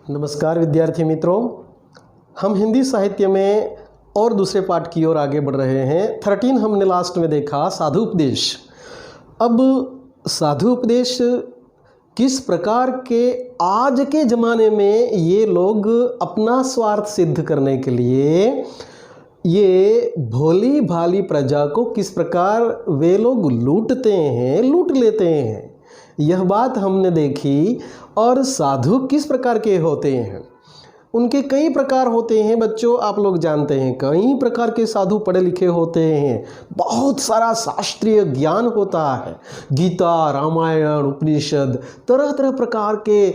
नमस्कार विद्यार्थी मित्रों, हम हिंदी साहित्य में और दूसरे पाठ की ओर आगे बढ़ रहे हैं। 13 हमने लास्ट में देखा साधु उपदेश। अब साधु उपदेश किस प्रकार के आज के ज़माने में ये लोग अपना स्वार्थ सिद्ध करने के लिए ये भोली भाली प्रजा को किस प्रकार वे लोग लूटते हैं, लूट लेते हैं, यह बात हमने देखी। और साधु किस प्रकार के होते हैं, उनके कई प्रकार होते हैं बच्चों, आप लोग जानते हैं। कई प्रकार के साधु पढ़े लिखे होते हैं, बहुत सारा शास्त्रीय ज्ञान होता है, गीता, रामायण, उपनिषद, तरह तरह प्रकार के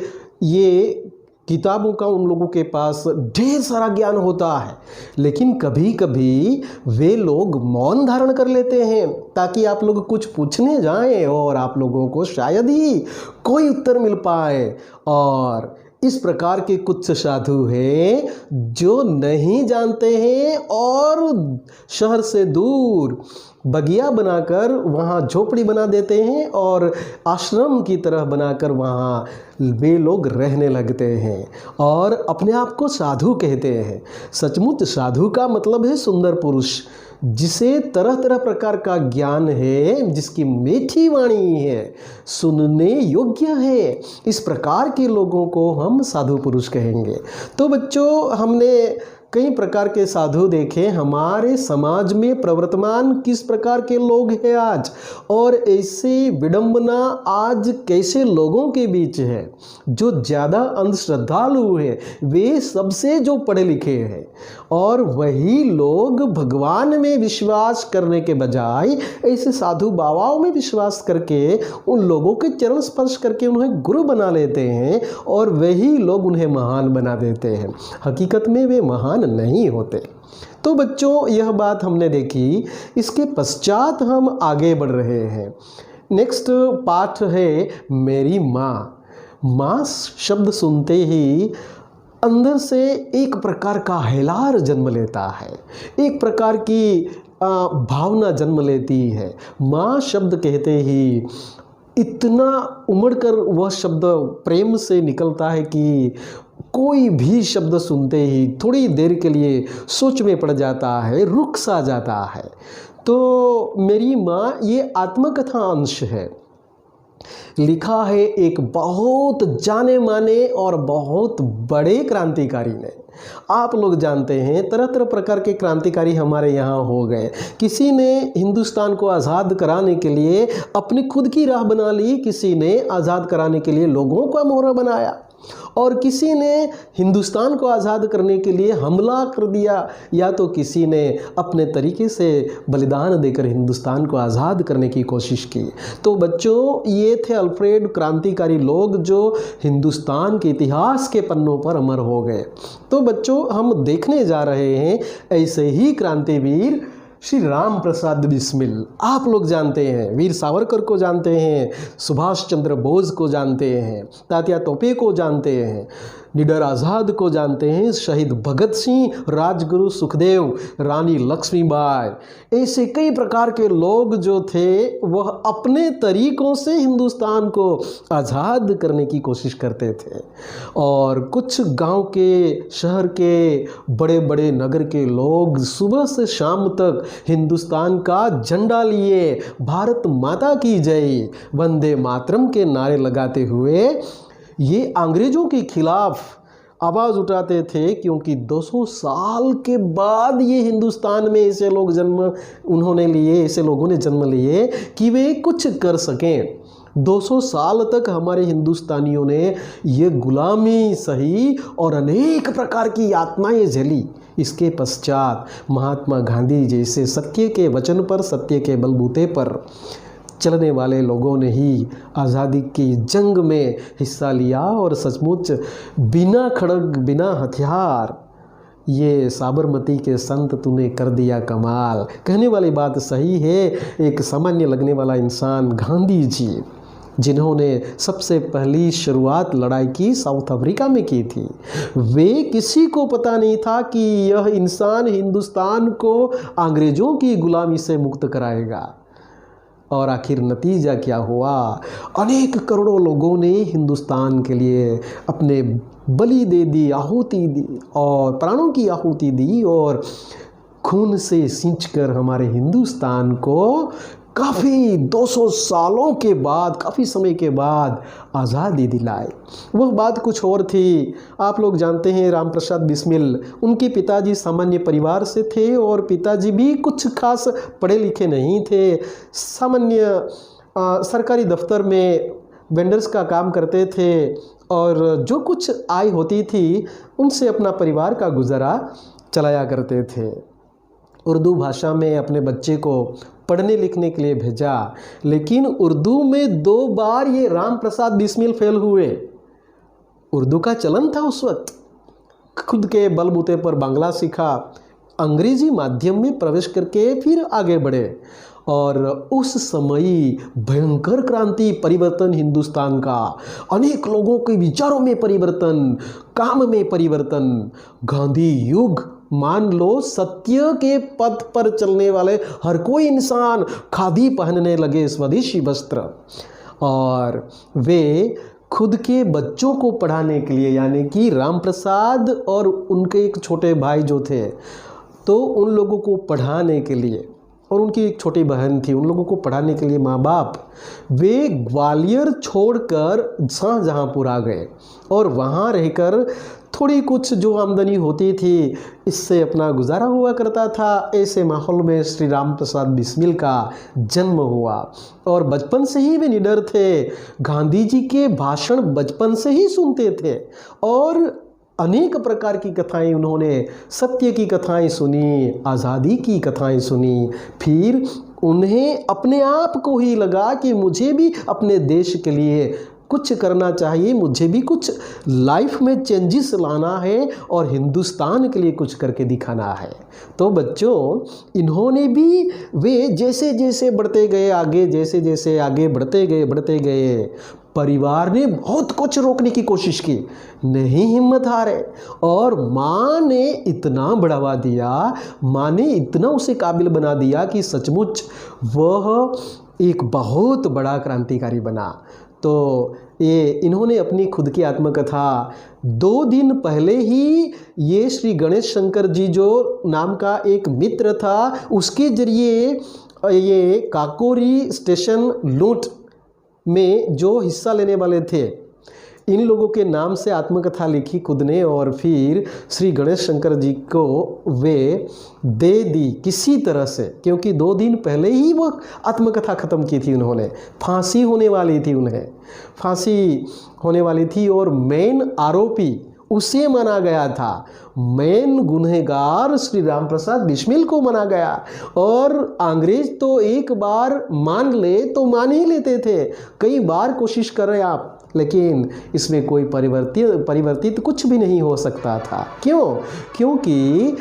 ये किताबों का उन लोगों के पास ढेर सारा ज्ञान होता है। लेकिन कभी कभी वे लोग मौन धारण कर लेते हैं ताकि आप लोग कुछ पूछने जाएं और आप लोगों को शायद ही कोई उत्तर मिल पाए। और इस प्रकार के कुछ साधु हैं जो नहीं जानते हैं और शहर से दूर बगिया बनाकर वहाँ झोपड़ी बना देते हैं और आश्रम की तरह बनाकर वहाँ वे लोग रहने लगते हैं और अपने आप को साधु कहते हैं। सचमुच साधु का मतलब है सुंदर पुरुष, जिसे तरह तरह प्रकार का ज्ञान है, जिसकी मीठी वाणी है, सुनने योग्य है। इस प्रकार के लोगों को हम साधु पुरुष कहेंगे। तो बच्चों, हमने कई प्रकार के साधु देखे। हमारे समाज में प्रवर्तमान किस प्रकार के लोग हैं आज, और ऐसे विडंबना आज कैसे लोगों के बीच है। जो ज़्यादा अंधश्रद्धालु है वे सबसे जो पढ़े लिखे हैं, और वही लोग भगवान में विश्वास करने के बजाय ऐसे साधु बाबाओं में विश्वास करके उन लोगों के चरण स्पर्श करके उन्हें गुरु बना लेते हैं, और वही लोग उन्हें महान बना देते हैं। हकीकत में वे महान नहीं होते। तो बच्चों, यह बात हमने देखी। इसके पश्चात हम आगे बढ़ रहे हैं। नेक्स्ट पाठ है मेरी माँ। माँ शब्द सुनते ही अंदर से एक प्रकार का हिलार जन्म लेता है, एक प्रकार की भावना जन्म लेती है। माँ शब्द कहते ही इतना उमड़कर वह शब्द प्रेम से निकलता है कि कोई भी शब्द सुनते ही थोड़ी देर के लिए सोच में पड़ जाता है, रुक सा जाता है। तो मेरी माँ ये आत्मकथा अंश है। लिखा है एक बहुत जाने माने और बहुत बड़े क्रांतिकारी ने। आप लोग जानते हैं तरह तरह प्रकार के क्रांतिकारी हमारे यहाँ हो गए। किसी ने हिंदुस्तान को आज़ाद कराने के लिए अपनी खुद की राह बना ली, किसी ने आज़ाद कराने के लिए लोगों का मोहरा बनाया, और किसी ने हिंदुस्तान को आज़ाद करने के लिए हमला कर दिया, या तो किसी ने अपने तरीके से बलिदान देकर हिंदुस्तान को आज़ाद करने की कोशिश की। तो बच्चों, ये थे अल्फ्रेड क्रांतिकारी लोग जो हिंदुस्तान के इतिहास के पन्नों पर अमर हो गए। तो बच्चों, हम देखने जा रहे हैं ऐसे ही क्रांतिवीर श्री राम प्रसाद बिस्मिल। आप लोग जानते हैं, वीर सावरकर को जानते हैं, सुभाष चंद्र बोस को जानते हैं, तात्या टोपे को जानते हैं, निडर आज़ाद को जानते हैं, शहीद भगत सिंह, राजगुरु सुखदेव, रानी लक्ष्मीबाई, ऐसे कई प्रकार के लोग जो थे वह अपने तरीकों से हिंदुस्तान को आज़ाद करने की कोशिश करते थे। और कुछ गांव के, शहर के, बड़े बड़े नगर के लोग सुबह से शाम तक हिंदुस्तान का झंडा लिए भारत माता की जय, वंदे मातरम के नारे लगाते हुए ये अंग्रेज़ों के खिलाफ आवाज़ उठाते थे। क्योंकि 200 साल के बाद ये हिंदुस्तान में ऐसे लोग ऐसे लोगों ने जन्म लिए कि वे कुछ कर सकें। 200 साल तक हमारे हिंदुस्तानियों ने ये गुलामी सही और अनेक प्रकार की यातनाएं झेली। इसके पश्चात महात्मा गांधी जैसे सत्य के वचन पर, सत्य के बलबूते पर चलने वाले लोगों ने ही आज़ादी की जंग में हिस्सा लिया। और सचमुच बिना खड़ग, बिना हथियार, ये साबरमती के संत तूने कर दिया कमाल। कहने वाली बात सही है। एक सामान्य लगने वाला इंसान गांधी जी, जिन्होंने सबसे पहली शुरुआत लड़ाई की साउथ अफ्रीका में की थी, वे किसी को पता नहीं था कि यह इंसान हिंदुस्तान को अंग्रेज़ों की गुलामी से मुक्त कराएगा। और आखिर नतीजा क्या हुआ? अनेक करोड़ों लोगों ने हिंदुस्तान के लिए अपने बलि दे दी, आहुति दी और प्राणों की आहुति दी और खून से सींचकर हमारे हिंदुस्तान को काफ़ी 200 सालों के बाद, काफ़ी समय के बाद आज़ादी दिलाए। वह बात कुछ और थी। आप लोग जानते हैं राम प्रसाद बिस्मिल, उनके पिताजी सामान्य परिवार से थे और पिताजी भी कुछ खास पढ़े लिखे नहीं थे। सामान्य सरकारी दफ्तर में वेंडर्स का काम करते थे और जो कुछ आय होती थी उनसे अपना परिवार का गुजारा चलाया करते थे। उर्दू भाषा में अपने बच्चे को पढ़ने लिखने के लिए भेजा, लेकिन उर्दू में 2 बार ये राम प्रसाद बिस्मिल फेल हुए। उर्दू का चलन था उस वक्त। खुद के बलबूते पर बांग्ला सीखा, अंग्रेजी माध्यम में प्रवेश करके फिर आगे बढ़े और उस समय भयंकर क्रांति, परिवर्तन हिंदुस्तान का, अनेक लोगों के विचारों में परिवर्तन, काम में परिवर्तन, गांधी युग। मान लो सत्य के पथ पर चलने वाले हर कोई इंसान खादी पहनने लगे, स्वदेशी वस्त्र, और वे खुद के बच्चों को पढ़ाने के लिए, यानी कि राम प्रसाद और उनके एक छोटे भाई जो थे, तो उन लोगों को पढ़ाने के लिए, और उनकी एक छोटी बहन थी, उन लोगों को पढ़ाने के लिए माँ बाप वे ग्वालियर छोड़कर शाहजहाँपुर आ गए और वहाँ रहकर थोड़ी कुछ जो आमदनी होती थी इससे अपना गुजारा हुआ करता था। ऐसे माहौल में श्री राम प्रसाद बिस्मिल का जन्म हुआ और बचपन से ही वे निडर थे। गांधी जी के भाषण बचपन से ही सुनते थे और अनेक प्रकार की कथाएं उन्होंने, सत्य की कथाएं सुनी, आज़ादी की कथाएं सुनी। फिर उन्हें अपने आप को ही लगा कि मुझे भी अपने देश के लिए कुछ करना चाहिए, मुझे भी कुछ लाइफ में चेंजेस लाना है और हिंदुस्तान के लिए कुछ करके दिखाना है। तो बच्चों, इन्होंने भी, वे जैसे जैसे बढ़ते गए आगे, जैसे जैसे आगे बढ़ते गए, परिवार ने बहुत कुछ रोकने की कोशिश की, नहीं हिम्मत हारे और माँ ने इतना बढ़ावा दिया, माँ ने इतना उसे काबिल बना दिया कि सचमुच वह एक बहुत बड़ा क्रांतिकारी बना। तो ये इन्होंने अपनी खुद की आत्मकथा 2 दिन पहले ही ये श्री गणेश शंकर जी जो नाम का एक मित्र था, उसके जरिए ये काकोरी स्टेशन लूट में जो हिस्सा लेने वाले थे, इन लोगों के नाम से आत्मकथा लिखी खुद ने और फिर श्री गणेश शंकर जी को वे दे दी किसी तरह से, क्योंकि 2 दिन पहले ही वो आत्मकथा ख़त्म की थी उन्होंने। फांसी होने वाली थी, उन्हें फांसी होने वाली थी और मेन आरोपी उसे माना गया था, मेन गुनहगार श्री राम प्रसाद बिस्मिल को माना गया। और अंग्रेज तो एक बार मान ले तो मान ही लेते थे, कई बार कोशिश कर रहे आप, लेकिन इसमें कोई परिवर्तित कुछ भी नहीं हो सकता था। क्यों? क्योंकि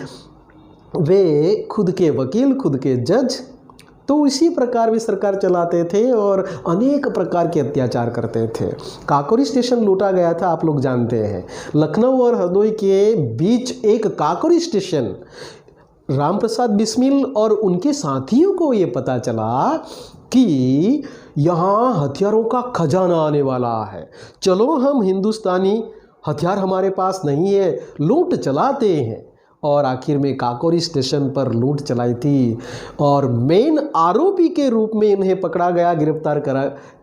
वे खुद के वकील, खुद के जज, तो इसी प्रकार वे सरकार चलाते थे और अनेक प्रकार के अत्याचार करते थे। काकोरी स्टेशन लूटा गया था, आप लोग जानते हैं। लखनऊ और हरदोई के बीच एक काकोरी स्टेशन, राम प्रसाद बिस्मिल और उनके साथियों को ये पता चला कि यहाँ हथियारों का खजाना आने वाला है, चलो हम हिंदुस्तानी, हथियार हमारे पास नहीं है, लूट चलाते हैं। और आखिर में काकोरी स्टेशन पर लूट चलाई थी और मेन आरोपी के रूप में इन्हें पकड़ा गया, गिरफ्तार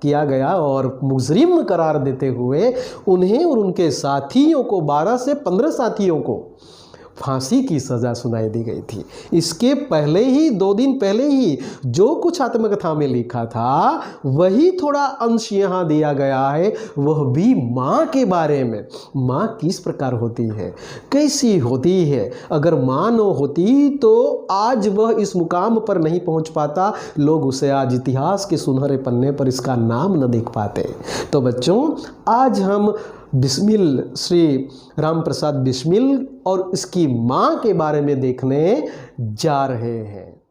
किया गया और मुजरिम करार देते हुए उन्हें और उनके साथियों को, 12 से 15 साथियों को फांसी की सज़ा सुनाई दी गई थी। इसके पहले ही 2 दिन पहले ही जो कुछ आत्मकथा में लिखा था वही थोड़ा अंश यहाँ दिया गया है, वह भी माँ के बारे में। माँ किस प्रकार होती है, कैसी होती है, अगर माँ न होती तो आज वह इस मुकाम पर नहीं पहुँच पाता, लोग उसे आज इतिहास के सुनहरे पन्ने पर इसका नाम न देख पाते। तो बच्चों, आज हम बिस्मिल, श्री राम प्रसाद बिस्मिल और इसकी माँ के बारे में देखने जा रहे हैं।